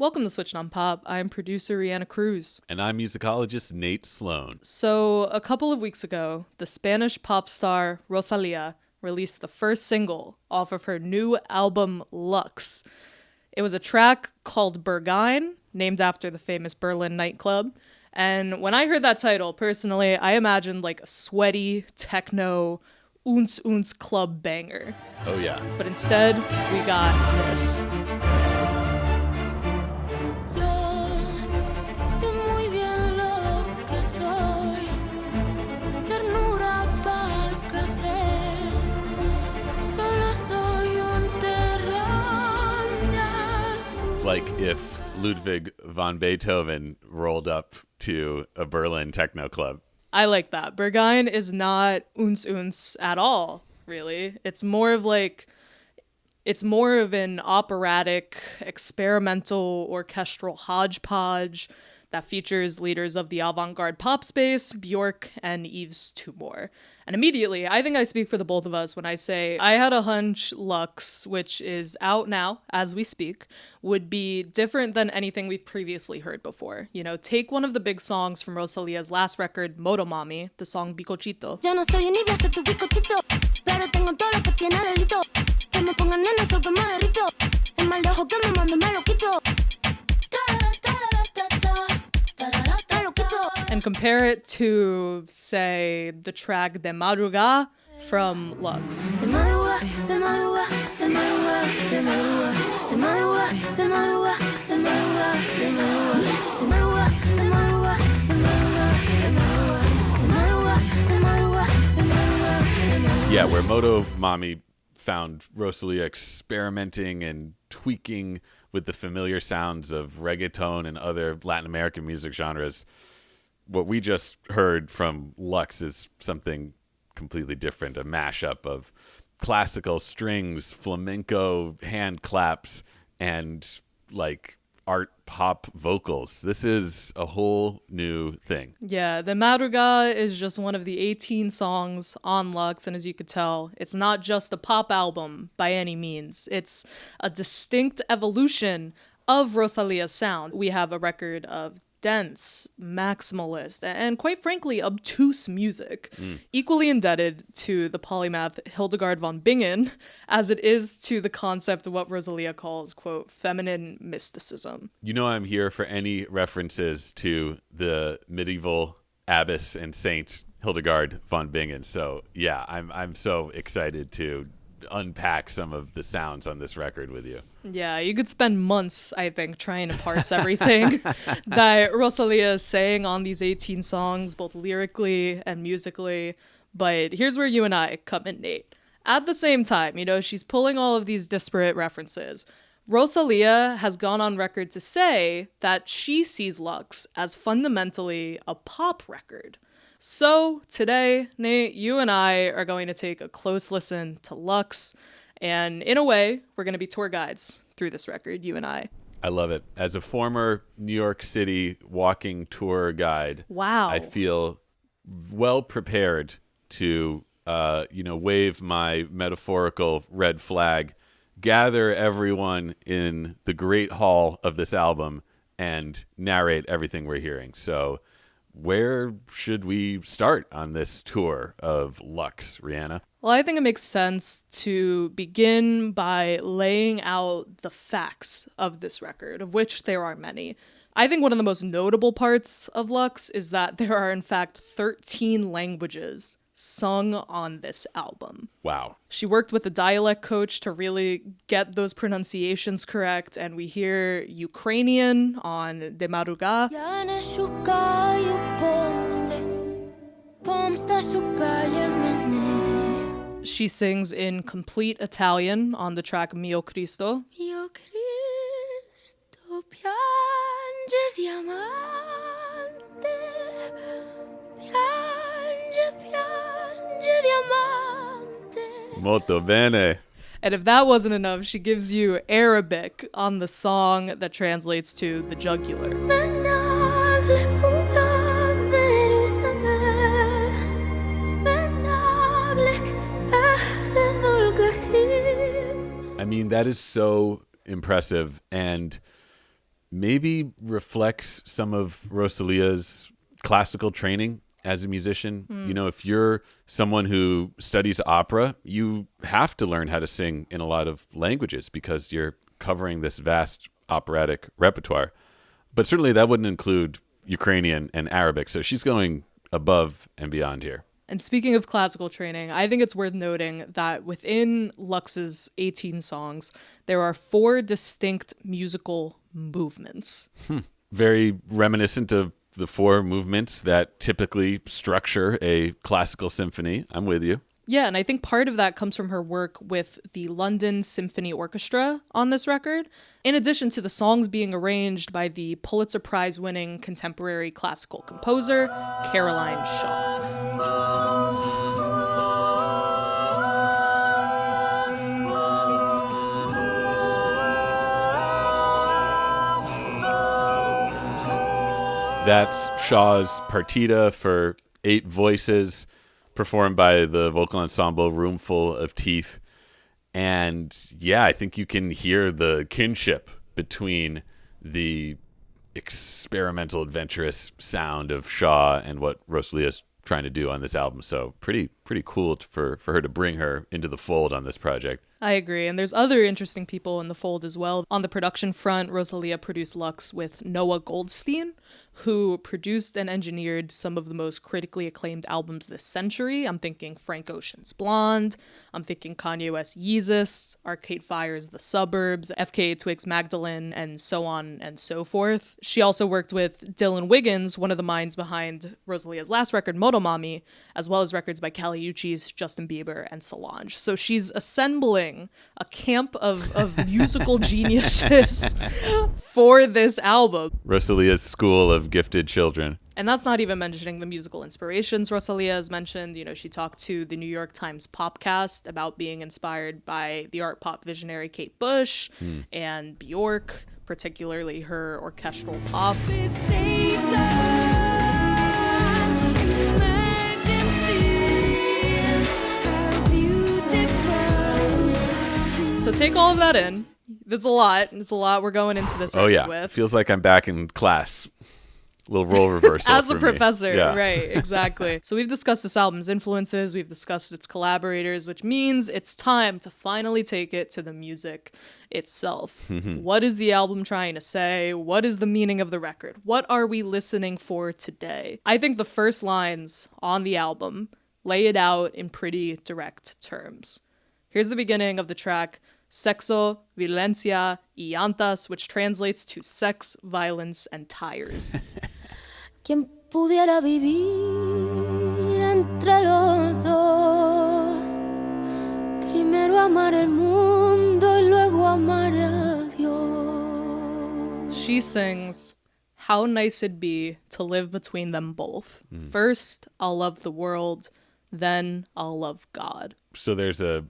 Welcome to Switched on Pop. I'm producer Reanna Cruz. And I'm musicologist Nate Sloan. So, a couple of weeks ago, the Spanish pop star Rosalia released the first single off of her new album, LUX. It was a track called Berghain, named after the famous Berlin nightclub. And when I heard that title, personally, I imagined like a sweaty, techno, uns club banger. Oh, yeah. But instead, we got this. Like if Ludwig van Beethoven rolled up to a Berlin techno club. I like that. Berghain is not uns at all, really. It's more of an operatic, experimental, orchestral hodgepodge that features leaders of the avant-garde pop space, Björk and Yves Tumor. And immediately, I think I speak for the both of us when I say I had a hunch LUX, which is out now as we speak, would be different than anything we've previously heard before. You know, take one of the big songs from Rosalia's last record, Motomami, the song Bicochito. And compare it to, say, the track De Madruga from LUX. Yeah, where Motomami found Rosalia experimenting and tweaking with the familiar sounds of reggaeton and other Latin American music genres. What we just heard from LUX is something completely different, a mashup of classical strings, flamenco hand claps, and like art pop vocals. This is a whole new thing. Yeah, the Madruga is just one of the 18 songs on LUX, and as you could tell, it's not just a pop album by any means. It's a distinct evolution of Rosalia's sound. We have a record of dense, maximalist, and quite frankly, obtuse music, equally indebted to the polymath Hildegard von Bingen as it is to the concept of what Rosalia calls, quote, feminine mysticism. You know I'm here for any references to the medieval abbess and saint Hildegard von Bingen. So yeah, I'm so excited to unpack some of the sounds on this record with you. Yeah, you could spend months, I think, trying to parse everything that Rosalia is saying on these 18 songs, both lyrically and musically. But here's where you and I come in, Nate. At the same time, you know, she's pulling all of these disparate references. Rosalia has gone on record to say that she sees LUX as fundamentally a pop record. So today, Nate, you and I are going to take a close listen to LUX. And in a way, we're going to be tour guides through this record, you and I. I love it. As a former New York City walking tour guide, wow, I feel well prepared to, wave my metaphorical red flag, gather everyone in the great hall of this album, and narrate everything we're hearing. So where should we start on this tour of LUX, Reanna? Well, I think it makes sense to begin by laying out the facts of this record, of which there are many. I think one of the most notable parts of LUX is that there are, in fact, 13 languages sung on this album. Wow. She worked with a dialect coach to really get those pronunciations correct, and we hear Ukrainian on De Madruga. She sings in complete Italian on the track Mio Cristo. Mio Cristo piange diamante, piange diamante. Molto bene. And if that wasn't enough, she gives you Arabic on the song that translates to the jugular. I mean, that is so impressive. And maybe reflects some of Rosalia's classical training as a musician. You know, if you're someone who studies opera, you have to learn how to sing in a lot of languages because you're covering this vast operatic repertoire. But certainly that wouldn't include Ukrainian and Arabic. So she's going above and beyond here. And speaking of classical training, I think it's worth noting that within Lux's 18 songs, there are 4 distinct musical movements. Very reminiscent of the 4 movements that typically structure a classical symphony. I'm with you. Yeah, and I think part of that comes from her work with the London Symphony Orchestra on this record, in addition to the songs being arranged by the Pulitzer Prize-winning contemporary classical composer, Caroline Shaw. That's Shaw's partita for 8 voices, performed by the vocal ensemble Roomful of Teeth. And yeah, I think you can hear the kinship between the experimental, adventurous sound of Shaw and what Rosalia's trying to do on this album. So pretty cool for her to bring her into the fold on this project. I agree. And there's other interesting people in the fold as well. On the production front, Rosalia produced Lux with Noah Goldstein, who produced and engineered some of the most critically acclaimed albums this century. I'm thinking Frank Ocean's Blonde. I'm thinking Kanye West's Yeezus, Arcade Fire's The Suburbs, FKA Twigs' Magdalene, and so on and so forth. She also worked with Dylan Wiggins, one of the minds behind Rosalia's last record, Motomami, as well as records by Kali Uchis, Justin Bieber, and Solange. So she's assembling a camp of musical geniuses for this album. Rosalia's school of gifted children. And that's not even mentioning the musical inspirations Rosalia has mentioned. You know, she talked to the New York Times Popcast about being inspired by the art pop visionary Kate Bush and Björk, particularly her orchestral pop. So take all of that in. There's a lot. It's a lot we're going into this record with. Feels like I'm back in class. A little role reversal. As a professor, Yeah. Right, exactly. So we've discussed this album's influences, we've discussed its collaborators, which means it's time to finally take it to the music itself. What is the album trying to say? What is the meaning of the record? What are we listening for today? I think the first lines on the album lay it out in pretty direct terms. Here's the beginning of the track, Sexo, Violencia y Llantas, which translates to sex, violence, and tires. ¿Quién pudiera vivir entre los dos? Primero amar el mundo y luego amar a Dios. She sings, how nice it'd be to live between them both. First, I'll love the world, then I'll love God. So there's a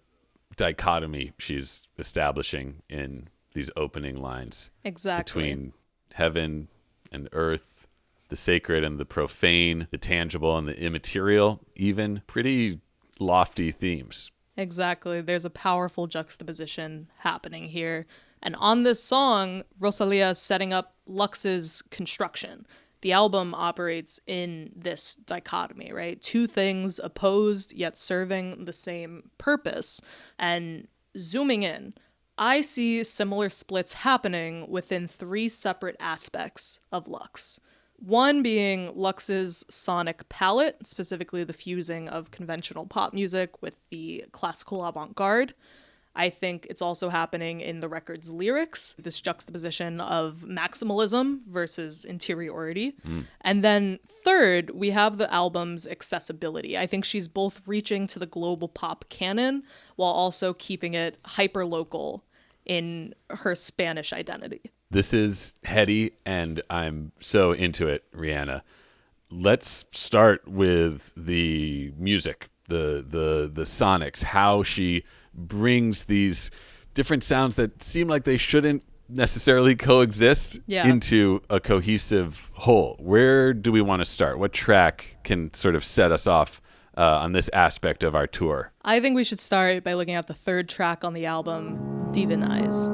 dichotomy she's establishing in these opening lines. Exactly. Between heaven and earth, the sacred and the profane, the tangible and the immaterial, even pretty lofty themes. Exactly. There's a powerful juxtaposition happening here. And on this song, Rosalia is setting up Lux's construction. The album operates in this dichotomy, right? 2 things opposed yet serving the same purpose. And zooming in, I see similar splits happening within 3 separate aspects of Lux. One being Lux's sonic palette, specifically the fusing of conventional pop music with the classical avant-garde. I think it's also happening in the record's lyrics, this juxtaposition of maximalism versus interiority. And then third, we have the album's accessibility. I think she's both reaching to the global pop canon while also keeping it hyper-local in her Spanish identity. This is heady, and I'm so into it, Reanna. Let's start with the music, the sonics, how she brings these different sounds that seem like they shouldn't necessarily coexist into a cohesive whole. Where do we want to start? What track can sort of set us off on this aspect of our tour? I think we should start by looking at the third track on the album, Divinize.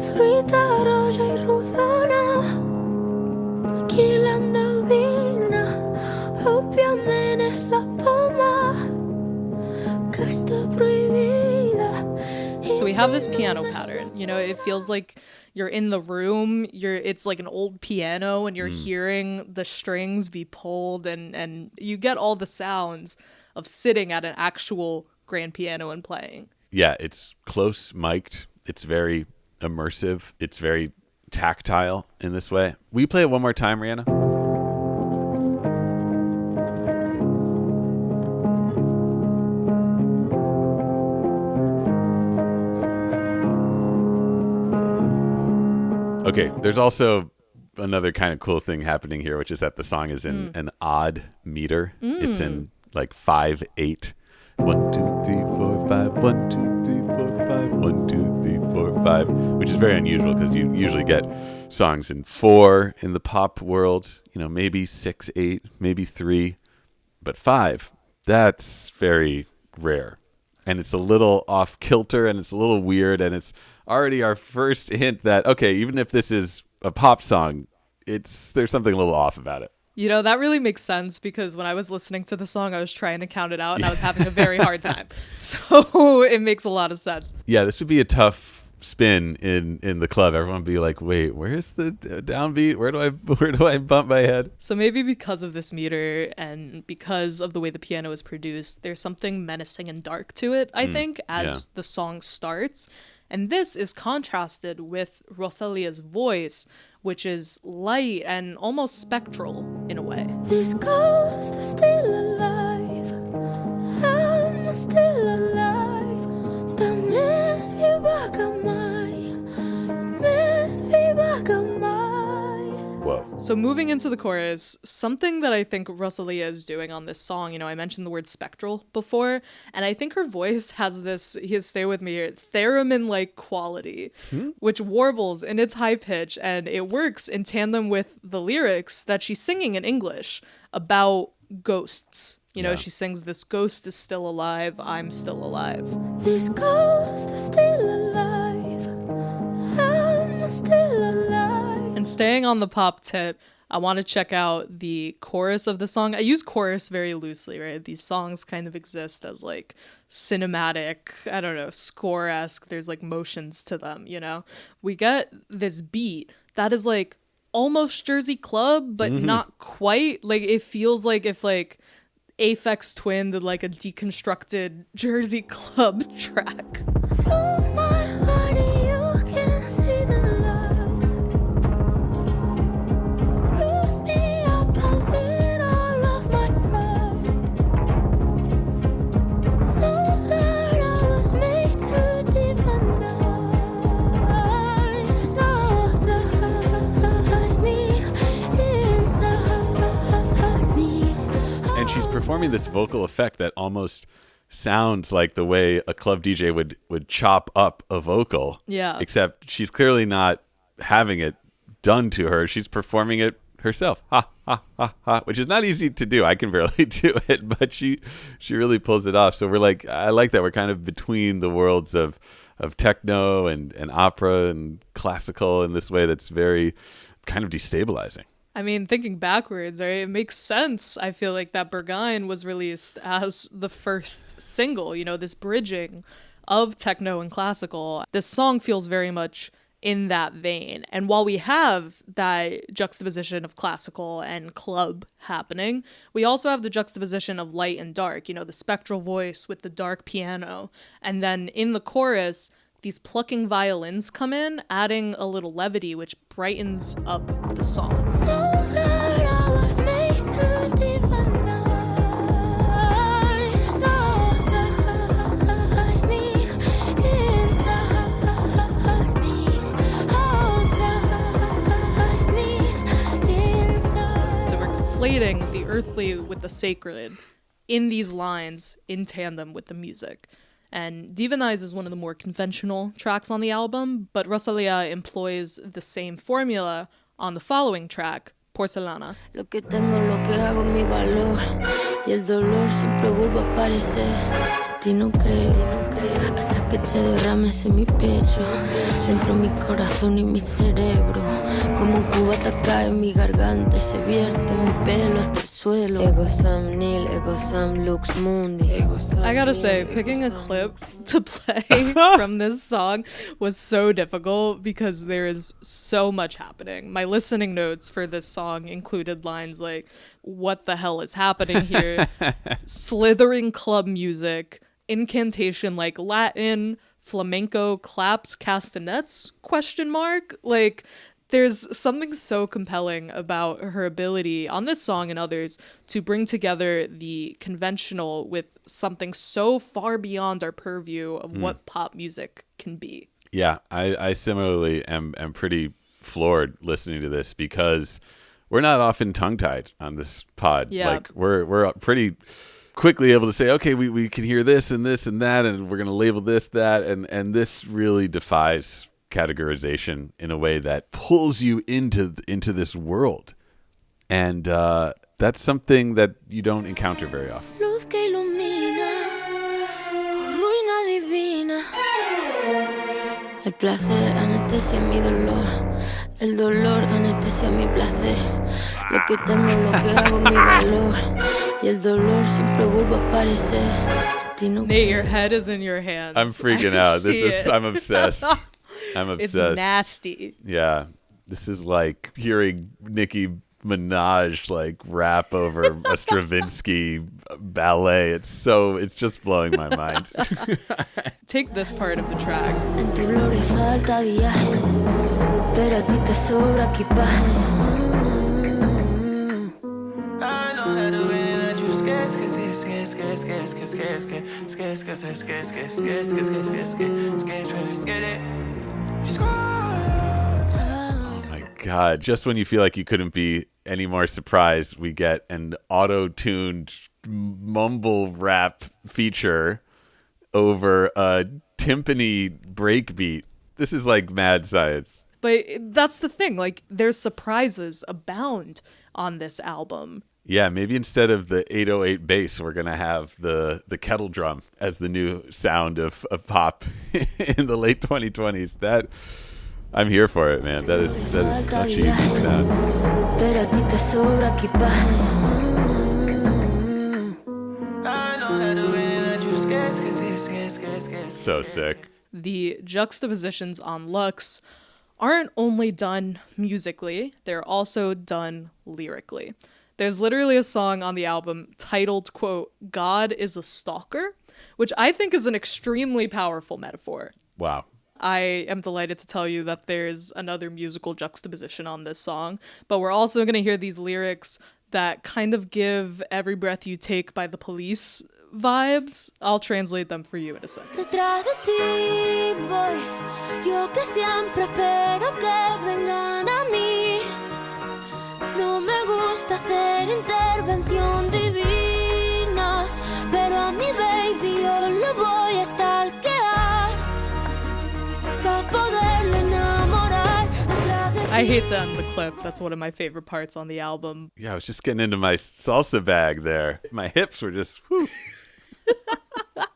Frita, roja y rodona, aquí la andavina, obviamente es la poma que está prohibida. So we have this piano pattern. You know, it feels like you're in the room. It's like an old piano, and you're hearing the strings be pulled, and you get all the sounds of sitting at an actual grand piano and playing. Yeah, it's close mic'd. It's very immersive. It's very tactile in this way. Will you play it one more time, Reanna? Okay, there's also another kind of cool thing happening here, which is that the song is in an odd meter. It's in like 5/8. 1, 2, 3, 4, 5. 1, 2, 3, 4, 5. 1, 2, 3, 4, 5. Which is very unusual because you usually get songs in 4 in the pop world. You know, maybe 6, 8, maybe 3, but 5. That's very rare. And it's a little off kilter, and it's a little weird, and it's already our first hint that, okay, even if this is a pop song, there's something a little off about it. You know, that really makes sense because when I was listening to the song, I was trying to count it out, and I was having a very hard time. So it makes a lot of sense. Yeah, this would be a tough spin in the club. Everyone would be like, wait, where's the downbeat? Where do I bump my head? So maybe because of this meter and because of the way the piano is produced, there's something menacing and dark to it, I think, as the song starts. And this is contrasted with Rosalia's voice, which is light and almost spectral in a way. This ghost is still alive. I'm still alive. Sta mes viva mai. Whoa. So moving into the chorus, something that I think Rosalia is doing on this song, you know, I mentioned the word spectral before, and I think her voice has this, stay with me here, theremin-like quality, which warbles in its high pitch, and it works in tandem with the lyrics that she's singing in English about ghosts. You know, she sings, this ghost is still alive, I'm still alive. This ghost is still alive. I'm still alive. And staying on the pop tip, I want to check out the chorus of the song. I use chorus very loosely, right? These songs kind of exist as like cinematic, I don't know, score-esque. There's like motions to them, you know? We get this beat that is like almost Jersey Club, but not quite. Like it feels like if like Aphex Twin did like a deconstructed Jersey Club track. Through my body you can see the light. Bruise me up a little of my pride. Know that I was made to divinize. Outside me, inside me. And she's performing this vocal effect that almost sounds like the way a club DJ would chop up a vocal. Yeah. Except she's clearly not having it done to her. She's performing it herself. Ha, ha, ha, ha, which is not easy to do. I can barely do it, but she really pulls it off. So we're like, I like that we're kind of between the worlds of techno and opera and classical in this way that's very kind of destabilizing. I mean, thinking backwards, right, it makes sense. I feel like that Berghain was released as the first single, you know, this bridging of techno and classical. This song feels very much in that vein. And while we have that juxtaposition of classical and club happening, we also have the juxtaposition of light and dark, you know, the spectral voice with the dark piano. And then in the chorus, these plucking violins come in, adding a little levity, which brightens up the song. Know that I was made to divinize. Outside me, inside me. Outside me, inside. So we're conflating the earthly with the sacred in these lines in tandem with the music. And Divinize is one of the more conventional tracks on the album, but Rosalia employs the same formula on the following track, Porcelana. Lo que tengo, lo que hago, mi valor. Y el dolor siempre vuelve a aparecer. En ti no creo, hasta que te derrames en mi pecho. dentro mi corazón y mi cerebro. Como un cubata cae en mi garganta y se vierte en mi pelo hasta el suelo. Ego Sam Nil, Ego Sam Lux Mundi. I gotta say, picking a clip to play from this song was so difficult because there is so much happening. My listening notes for this song included lines like, what the hell is happening here? Slithering club music, incantation like Latin, flamenco claps, castanets, question mark? Like, there's something so compelling about her ability on this song and others to bring together the conventional with something so far beyond our purview of what pop music can be. Yeah, I similarly am pretty floored listening to this because we're not often tongue-tied on this pod. Yeah. Like, we're pretty quickly able to say, okay, we can hear this and this and that, and we're going to label this, that, and this really defies categorization in a way that pulls you into this world. And that's something that you don't encounter very often. Luz que ilumina, ruina divina. El placer anestesia mi dolor, el dolor anestesia mi placer. Lo que tengo, lo que hago, mi valor, y el dolor siempre vuelve a aparecer. Nate, your head is in your hands. I'm freaking out. I'm obsessed. I'm obsessed. It's nasty. Yeah. This is like hearing Nicki Minaj like rap over a Stravinsky ballet. It's just blowing my mind. Take this part of the track. En tu gloria falta viaje, pero a ti te sobra equipaje. I know that the way that you scared. Oh my God. Just when you feel like you couldn't be any more surprised, we get an auto-tuned mumble rap feature over a timpani breakbeat. This is like mad science. But that's the thing. Like, there's surprises abound on this album. Yeah, maybe instead of the 808 bass, we're going to have the kettle drum as the new sound of pop in the late 2020s. That I'm here for it, man. That is such a unique sound. So sick. The juxtapositions on LUX aren't only done musically, they're also done lyrically. There's literally a song on the album titled, quote, God is a stalker, which I think is an extremely powerful metaphor. Wow. I am delighted to tell you that there's another musical juxtaposition on this song, but we're also going to hear these lyrics that kind of give Every Breath You Take by The Police vibes. I'll translate them for you in a second. Detrás de ti voy, yo que siempre espero que vengan a mí. No me gusta hacer intervención divina, pero a mi baby yo lo voy a stalkear para poderle enamorar detrás de ti. I hate that in the clip. That's one of my favorite parts on the album. Yeah, I was just getting into my salsa bag there. My hips were just, whew. But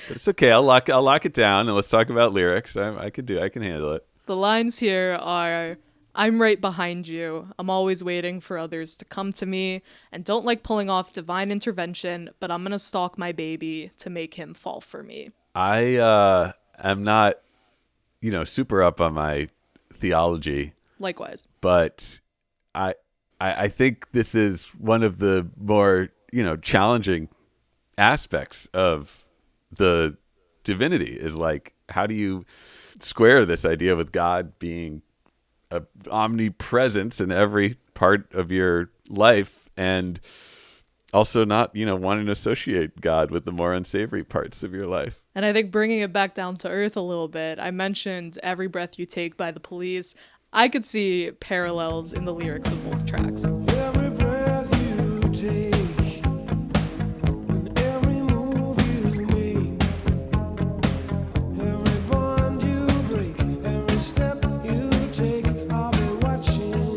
it's okay. I'll lock it down and let's talk about lyrics. I can handle it. The lines here are, I'm right behind you. I'm always waiting for others to come to me and don't like pulling off divine intervention, but I'm going to stalk my baby to make him fall for me. I am not, super up on my theology. Likewise. But I think this is one of the more, challenging aspects of the divinity is like, how do you square this idea with God being a omnipresence in every part of your life and also not, wanting to associate God with the more unsavory parts of your life. And I think bringing it back down to earth a little bit, I mentioned Every Breath You Take by The Police. I could see parallels in the lyrics of both tracks. Every breath you take and every move you make, every bond you break, every step you take, I'll be watching you.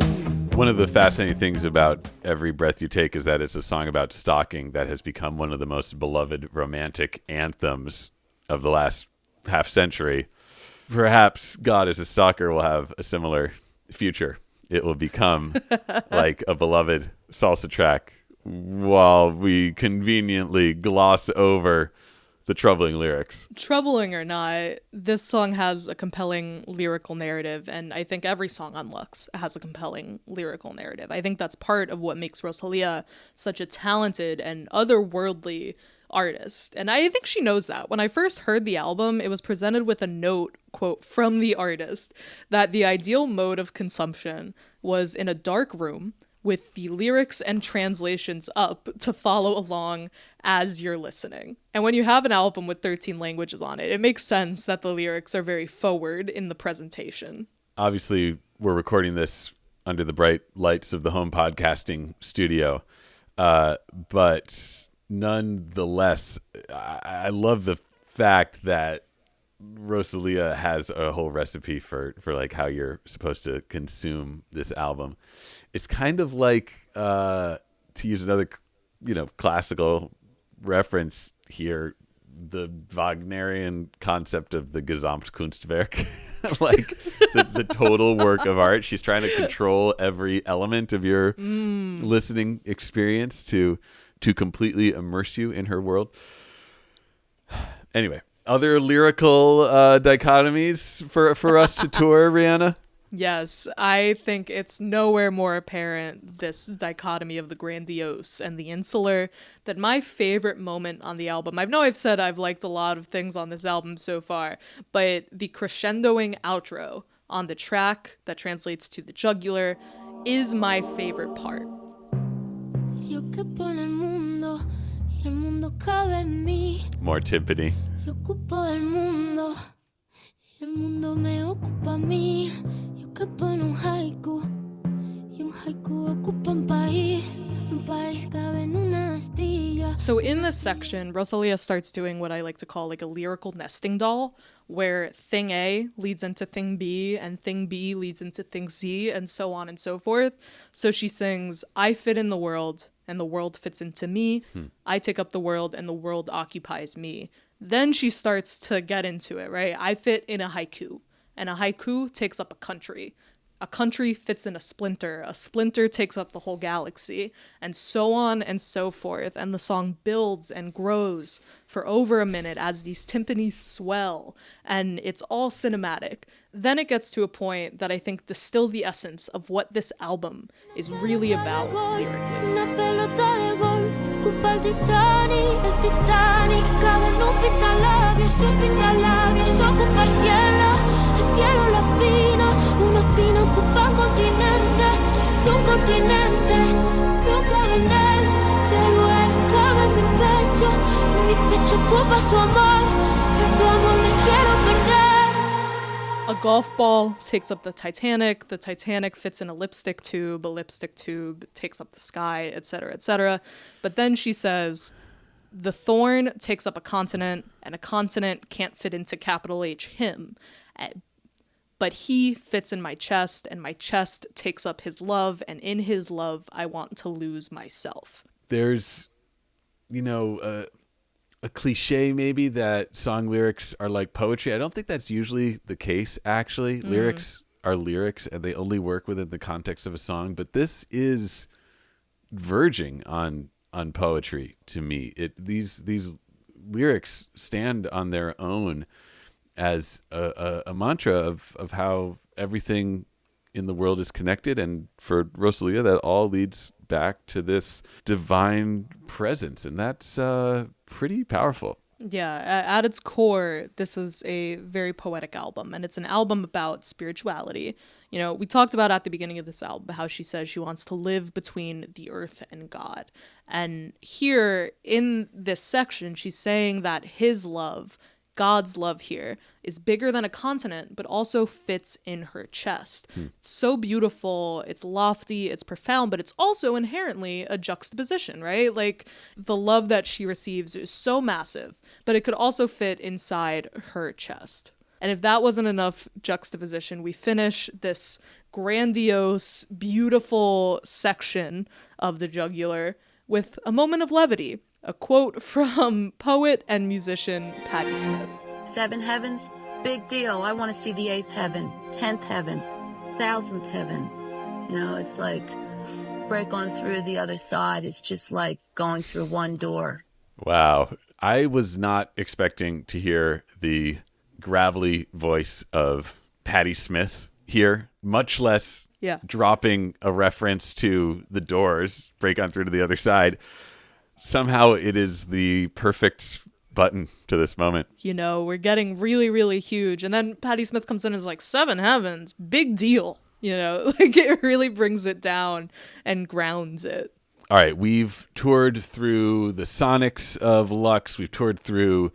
One of the fascinating things about Every Breath You Take is that it's a song about stalking that has become one of the most beloved romantic anthems of the last half century. Perhaps God as a Stalker will have a similar future. It will become like a beloved salsa track while we conveniently gloss over the troubling lyrics. Troubling or not, this song has a compelling lyrical narrative, and I think every song on Lux has a compelling lyrical narrative. I think that's part of what makes Rosalia such a talented and otherworldly artist. And I think she knows that. When I first heard the album, it was presented with a note, quote, from the artist, that the ideal mode of consumption was in a dark room with the lyrics and translations up to follow along as you're listening. And when you have an album with 13 languages on it, it makes sense that the lyrics are very forward in the presentation. Obviously, we're recording this under the bright lights of the home podcasting studio, but nonetheless, I love the fact that Rosalia has a whole recipe for like how you're supposed to consume this album. It's kind of like, to use another, classical reference here, the Wagnerian concept of the Gesamtkunstwerk, like the total work of art. She's trying to control every element of your listening experience to completely immerse you in her world. Anyway, other lyrical dichotomies for us to tour, Reanna? Yes, I think it's nowhere more apparent, this dichotomy of the grandiose and the insular, that my favorite moment on the album, I know I've said I've liked a lot of things on this album so far, but the crescendoing outro on the track that translates to the jugular is my favorite part. Yo quepo en el mundo y el mundo cabe en mí. More timpani. Yo ocupo el mundo y el mundo me ocupa a mí. Yo quepo en un haiku y un haiku ocupa un país cabe en una astilla. So in this section, Rosalia starts doing what I like to call like a lyrical nesting doll, where thing A leads into thing B and thing B leads into thing C and so on and so forth. So she sings, I fit in the world and the world fits into me. I take up the world and the world occupies me. Then she starts to get into it, right? I fit in a haiku, and a haiku takes up a country. A country fits in a splinter takes up the whole galaxy, and so on and so forth. And the song builds and grows for over a minute as these timpanis swell, and it's all cinematic. Then it gets to a point that I think distills the essence of what this album is really about lyrically. Una pelota de golf ocupa el Titanic cabe en un pintalabios ocupa el cielo la espina, una espina ocupa un continente y un continente no cabe en él, pero él cabe en mi pecho ocupa su amor, en su amor me quiero perder. A golf ball takes up the Titanic fits in a lipstick tube takes up the sky, etc., etc. But then she says, the thorn takes up a continent, and a continent can't fit into capital H, him. But he fits in my chest, and my chest takes up his love, and in his love, I want to lose myself. There's, a cliche maybe that song lyrics are like poetry. I don't think that's usually the case, actually. Lyrics are lyrics, and they only work within the context of a song. But this is verging on poetry to me. These lyrics stand on their own as a mantra of how everything in the world is connected, and for Rosalia, that all leads back to this divine presence, and that's pretty powerful. Yeah, at its core, this is a very poetic album, and it's an album about spirituality. We talked about at the beginning of this album how she says she wants to live between the earth and God. And here in this section, she's saying that his love, God's love here, is bigger than a continent, but also fits in her chest. It's so beautiful, it's lofty, it's profound, but it's also inherently a juxtaposition, right? Like, the love that she receives is so massive, but it could also fit inside her chest. And if that wasn't enough juxtaposition, we finish this grandiose, beautiful section of the jugular with a moment of levity. A quote from poet and musician Patti Smith. 7 heavens, big deal. I want to see the 8th heaven, 10th heaven, 1000th heaven. You know, it's like break on through the other side. It's just like going through one door. Wow. I was not expecting to hear the gravelly voice of Patti Smith here, much less dropping a reference to the Doors, break on through to the other side. Somehow it is the perfect button to this moment. You know, we're getting really, really huge. And then Patti Smith comes in and is like, 7 heavens, big deal. You know, like it really brings it down and grounds it. All right, we've toured through the sonics of Lux. We've toured through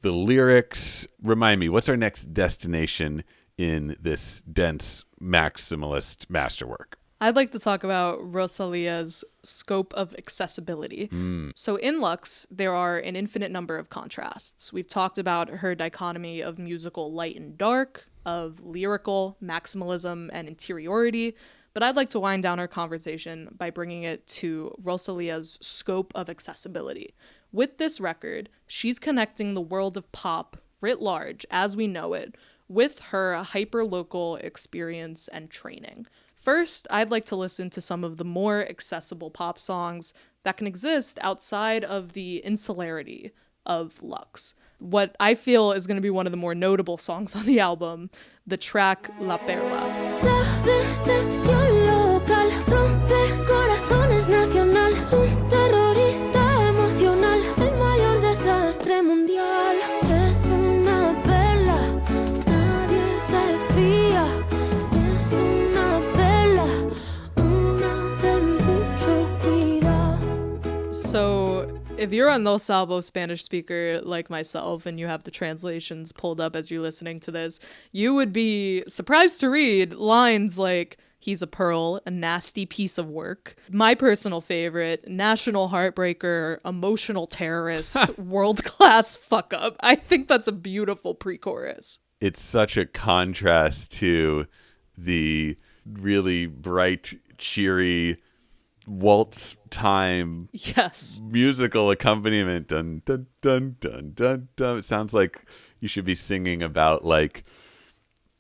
the lyrics. Remind me, what's our next destination in this dense maximalist masterwork? I'd like to talk about Rosalia's scope of accessibility. So in Lux, there are an infinite number of contrasts. We've talked about her dichotomy of musical light and dark, of lyrical, maximalism, and interiority, but I'd like to wind down our conversation by bringing it to Rosalia's scope of accessibility. With this record, she's connecting the world of pop, writ large, as we know it, with her hyper-local experience and training. First, I'd like to listen to some of the more accessible pop songs that can exist outside of the insularity of Lux. What I feel is going to be one of the more notable songs on the album, the track La Perla. La decepción local rompe corazones nacional, un terrorista emocional, el mayor desastre mundial. Es una perla, nadie se fía. Es una perla, una de mucho cuidado. So if you're a no salvo Spanish speaker like myself and you have the translations pulled up as you're listening to this, you would be surprised to read lines like, he's a pearl, a nasty piece of work. My personal favorite, national heartbreaker, emotional terrorist, world-class fuck-up. I think that's a beautiful pre-chorus. It's such a contrast to the really bright, cheery waltz time musical accompaniment. Dun, dun, dun, dun, dun, dun. It sounds like you should be singing about like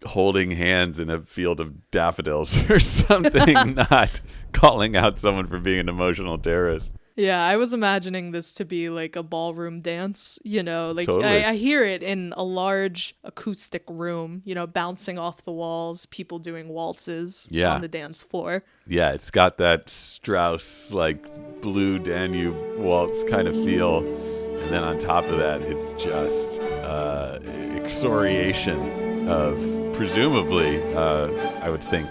holding hands in a field of daffodils or something, not calling out someone for being an emotional terrorist. Yeah, I was imagining this to be like a ballroom dance, you know, like Totally. I hear it in a large acoustic room, you know, bouncing off the walls, people doing waltzes on the dance floor. Yeah, it's got that Strauss, like, Blue Danube waltz kind of feel. And then on top of that, it's just excoriation of, presumably, I would think,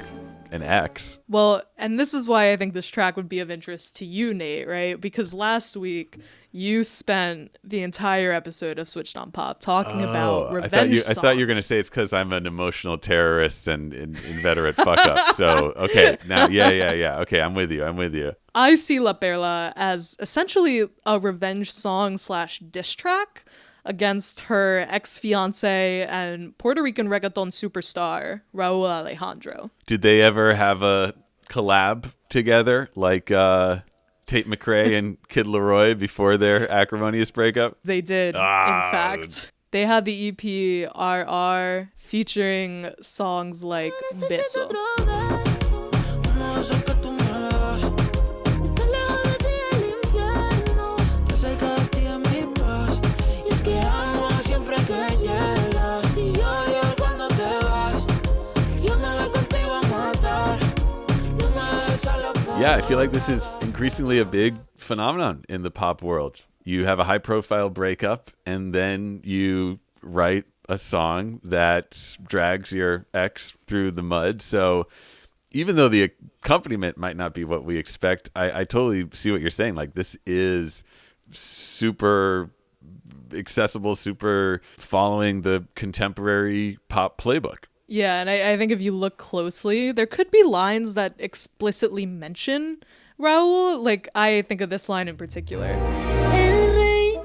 an X. Well, and this is why I think this track would be of interest to you, Nate, right? Because last week you spent the entire episode of Switched on Pop talking about revenge songs. I thought you were going to say it's because I'm an emotional terrorist and inveterate fuck up. So, okay, now, yeah. Okay, I'm with you. I see La Perla as essentially a revenge song / diss track against her ex-fiance and Puerto Rican reggaeton superstar, Raul Alejandro. Did they ever have a collab together like Tate McRae and Kid Laroi before their acrimonious breakup? They did, in fact. They had the EP RR featuring songs like Beso. Yeah, I feel like this is increasingly a big phenomenon in the pop world. You have a high-profile breakup, and then you write a song that drags your ex through the mud. So even though the accompaniment might not be what we expect, I totally see what you're saying. Like, this is super accessible, super following the contemporary pop playbook. Yeah, and I think if you look closely, there could be lines that explicitly mention Raúl. Like, I think of this line in particular. El rey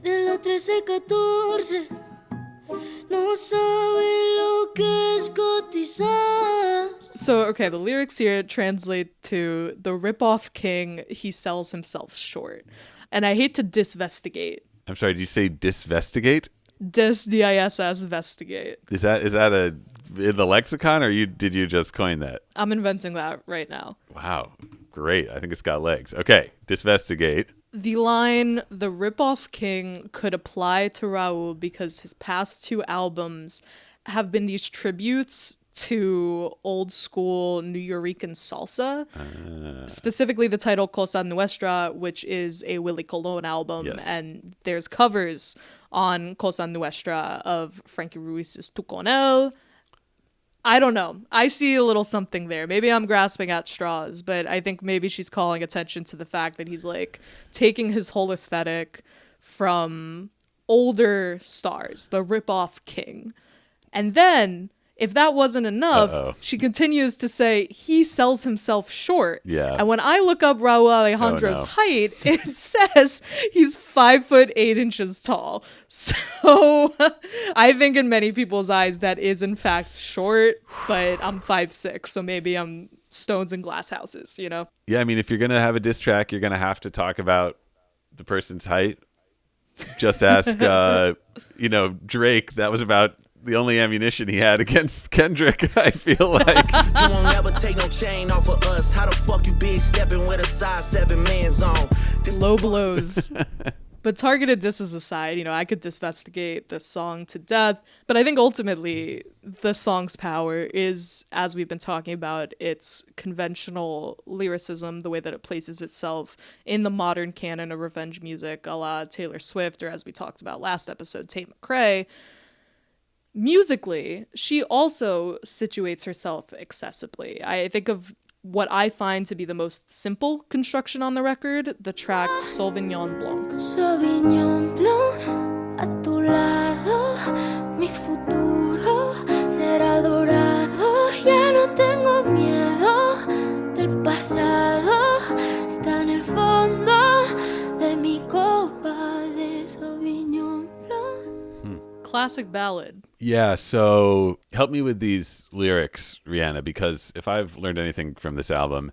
de la 13-14 no sabe lo que es cotizar. So, okay, the lyrics here translate to the rip-off king, he sells himself short. And I hate to disvestigate. I'm sorry, did you say disvestigate? Investigate. Is that in the lexicon, or did you just coin that? I'm inventing that right now. Wow, great. I think it's got legs. Okay, Disvestigate. The line, the ripoff king, could apply to Raul because his past 2 albums have been these tributes to old school Nuyorican salsa. Specifically the title Cosa Nuestra, which is a Willie Colon album. Yes. And there's covers on Cosa Nuestra of Frankie Ruiz's Tu Con Él. I don't know. I see a little something there. Maybe I'm grasping at straws, but I think maybe she's calling attention to the fact that he's like taking his whole aesthetic from older stars, the ripoff king. And then, if that wasn't enough, she continues to say he sells himself short. Yeah. And when I look up Raul Alejandro's height, it says he's 5'8" tall. So I think in many people's eyes that is in fact short, but I'm 5'6", so maybe I'm stones and glass houses, you know? Yeah, I mean, if you're going to have a diss track, you're going to have to talk about the person's height. Just ask, Drake. That was about the only ammunition he had against Kendrick, I feel like. You won't never take no chain off of us. How the fuck you big stepping with a size 7 man's on? Low blows. But targeted disses aside, I could disvestigate this song to death. But I think ultimately the song's power is, as we've been talking about, its conventional lyricism, the way that it places itself in the modern canon of revenge music, a la Taylor Swift, or as we talked about last episode, Tate McRae. Musically, she also situates herself accessibly. I think of what I find to be the most simple construction on the record, the track Sauvignon Blanc. Sauvignon Blanc, a tu lado, mi futuro será dorado. Ya no tengo miedo del pasado, está en el fondo de mi copa de Sauvignon Blanc. Classic ballad. Yeah, so help me with these lyrics, Reanna, because if I've learned anything from this album,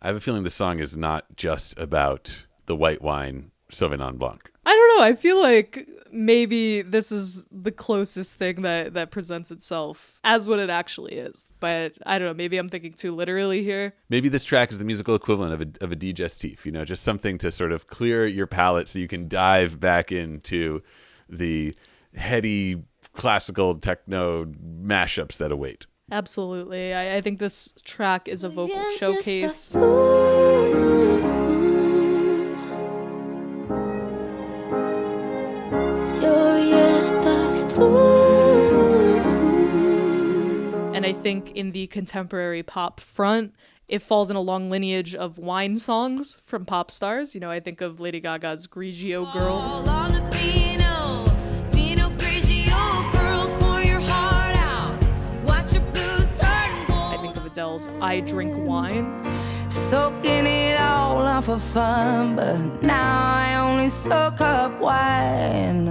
I have a feeling the song is not just about the white wine Sauvignon Blanc. I don't know. I feel like maybe this is the closest thing that presents itself as what it actually is. But I don't know. Maybe I'm thinking too literally here. Maybe this track is the musical equivalent of a digestif, just something to sort of clear your palate so you can dive back into the heady classical techno mashups that await. Absolutely. I think this track is a vocal showcase. And I think in the contemporary pop front, it falls in a long lineage of wine songs from pop stars. I think of Lady Gaga's Grigio Girls. Adele's I Drink Wine. Soaking it all off for fun, but now I only soak up wine.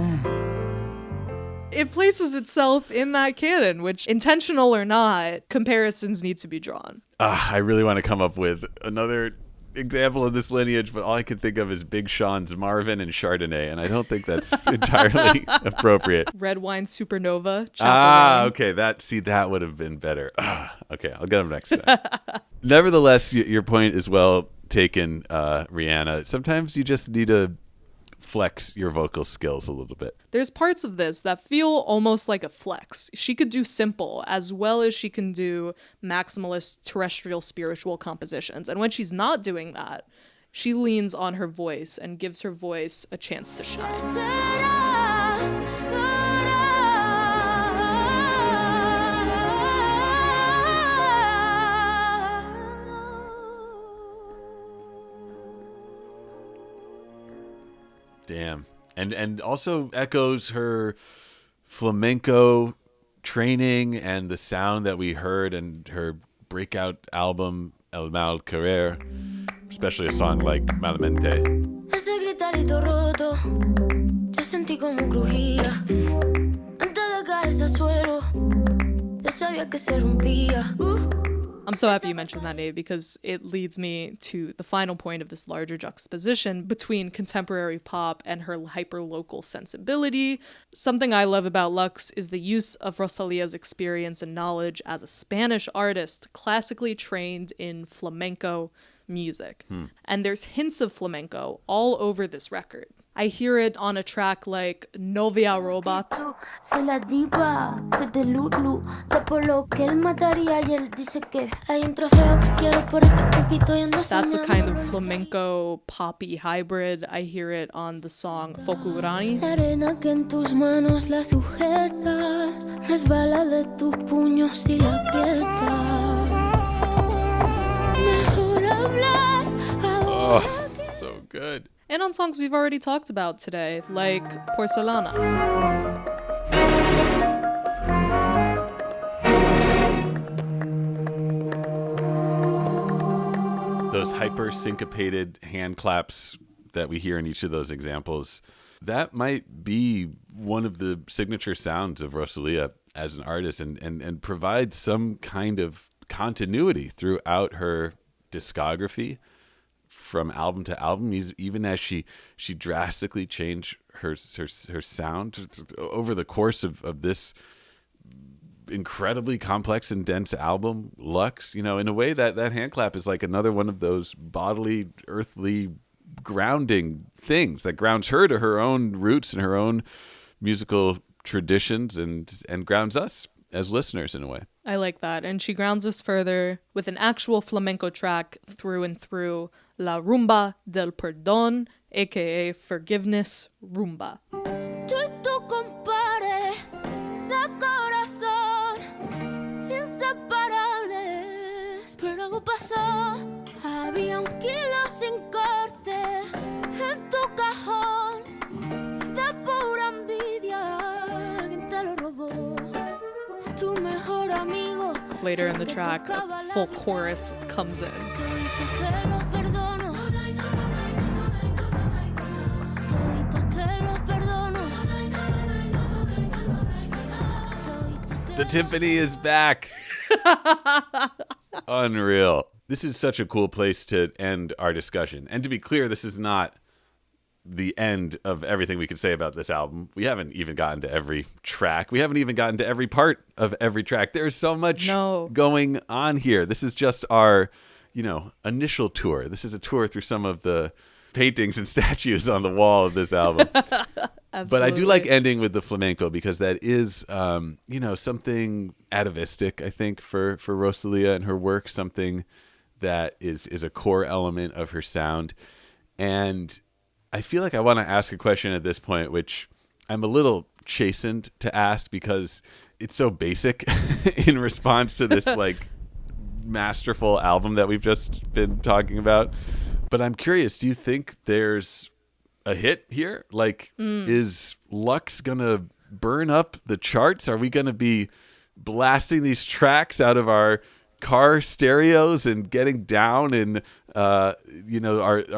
It places itself in that canon, which, intentional or not, comparisons need to be drawn. I really want to come up with another example of this lineage, but all I can think of is Big Sean's Marvin and Chardonnay, and I don't think that's entirely appropriate. Red Wine Supernova. Okay, that would have been better. Okay, I'll get them next time. Nevertheless, your point is well taken, Reanna. Sometimes you just need to flex your vocal skills a little bit. There's parts of this that feel almost like a flex. She could do simple as well as she can do maximalist terrestrial spiritual compositions. And when she's not doing that, she leans on her voice and gives her voice a chance to shine. Damn. And also echoes her flamenco training and the sound that we heard in her breakout album El Mal Querer, especially a song like Malamente. Ese gritarito roto, yo sentí como crujía. Antes de caerse al suelo, ya sabía que se rompía. I'm so happy you mentioned that, Nate, because it leads me to the final point of this larger juxtaposition between contemporary pop and her hyper-local sensibility. Something I love about Lux is the use of Rosalia's experience and knowledge as a Spanish artist classically trained in flamenco music. And there's hints of flamenco all over this record. I hear it on a track like Novia Robot. Soy la diva, soy de Lulu. Te por lo que él mataría y él dice que hay un trofeo que quiero por el que compito y ando That's a soñando. kind of flamenco poppy hybrid. I hear it on the song Fokurani. La arena que en tus manos la sujetas resbala de tus puños y la aprietas. Mejor hablar ahora. Oh, so good. And on songs we've already talked about today, like Porcelana. Those hyper syncopated hand claps that we hear in each of those examples, that might be one of the signature sounds of Rosalia as an artist, and provide some kind of continuity throughout her discography from album to album, even as she drastically changed her sound over the course of this incredibly complex and dense album, Lux. You know, in a way that hand clap is like another one of those bodily, earthly, grounding things that grounds her to her own roots and her own musical traditions, and grounds us as listeners in a way. I like that. And she grounds us further with an actual flamenco track through and through, La Rumba del Perdón, aka Forgiveness Rumba. Tú y tu compadre de corazón inseparables, pero algo pasó. Había un kilo sin corte en tu cajón de pura envidia. ¿Quién te lo robó? Tu mejor amigo. Later in the track, a full chorus comes in. Toditos te los perdono. Toditos te los perdono. The timpani is back. Unreal. This is such a cool place to end our discussion. And to be clear, this is not the end of everything we could say about this album. We haven't even gotten to every track. We haven't even gotten to every part of every track. There's so much going on here. This is just our, initial tour. This is a tour through some of the paintings and statues on the wall of this album. But I do like ending with the flamenco because that is, something atavistic, I think, for Rosalia and her work, something that is a core element of her sound. And I feel like I want to ask a question at this point, which I'm a little chastened to ask because it's so basic in response to this masterful album that we've just been talking about. But I'm curious, do you think there's a hit here? Is Lux gonna burn up the charts? Are we gonna be blasting these tracks out of our car stereos and getting down in our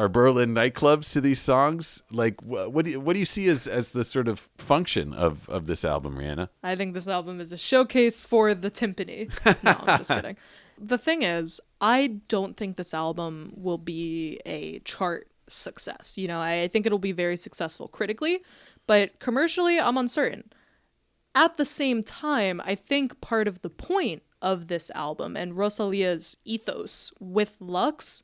Berlin nightclubs to these songs? What do you see as the sort of function of this album, Reanna? I think this album is a showcase for the timpani. No, I'm just kidding. The thing is, I don't think this album will be a chart success. I think it'll be very successful critically, but commercially, I'm uncertain. At the same time, I think part of the point of this album and Rosalia's ethos with Lux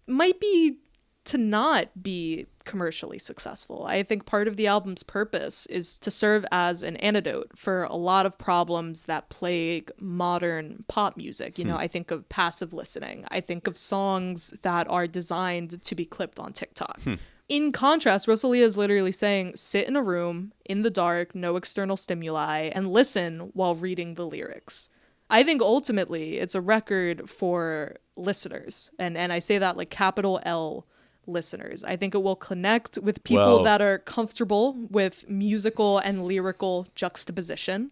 might be to not be commercially successful. I think part of the album's purpose is to serve as an antidote for a lot of problems that plague modern pop music. I think of passive listening. I think of songs that are designed to be clipped on TikTok. In contrast, Rosalia is literally saying, sit in a room, in the dark, no external stimuli, and listen while reading the lyrics. I think ultimately it's a record for listeners. And I say that like capital L listeners. I think it will connect with people that are comfortable with musical and lyrical juxtaposition.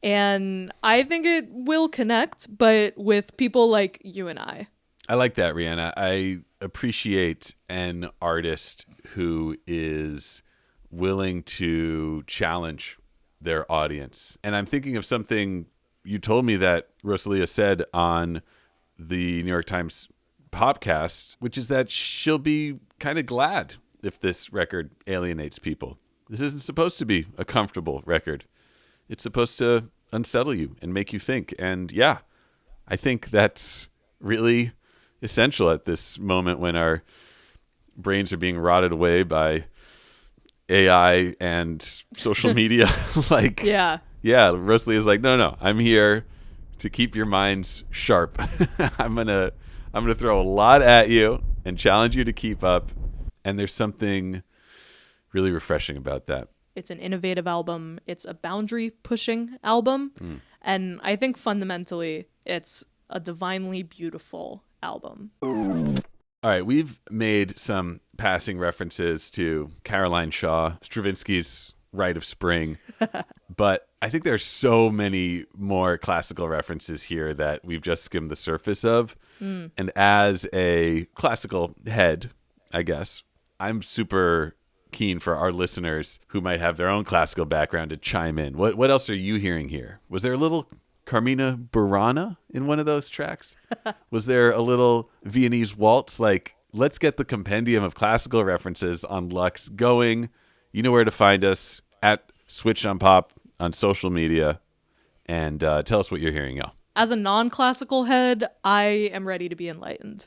And I think it will connect, but with people like you and I. I like that, Reanna. I appreciate an artist who is willing to challenge their audience. And I'm thinking of something you told me that Rosalia said on the New York Times Popcast, which is that she'll be kind of glad if this record alienates people. This isn't supposed to be a comfortable record. It's supposed to unsettle you and make you think. And yeah, I think that's really essential at this moment when our brains are being rotted away by AI and social media. Yeah, Rosalia is like, no, I'm here to keep your minds sharp. I'm gonna throw a lot at you and challenge you to keep up. And there's something really refreshing about that. It's an innovative album. It's a boundary-pushing album. And I think fundamentally, it's a divinely beautiful album. All right, we've made some passing references to Caroline Shaw, Stravinsky's Rite of Spring, but I think there's so many more classical references here that we've just skimmed the surface of. And as a classical head, I guess, I'm super keen for our listeners who might have their own classical background to chime in. What else are you hearing here? Was there a little Carmina Burana in one of those tracks? Was there a little Viennese waltz? Like, let's get the compendium of classical references on Lux going. You know where to find us, at Switch on Pop on social media. And tell us what you're hearing, y'all. As a non-classical head, I am ready to be enlightened.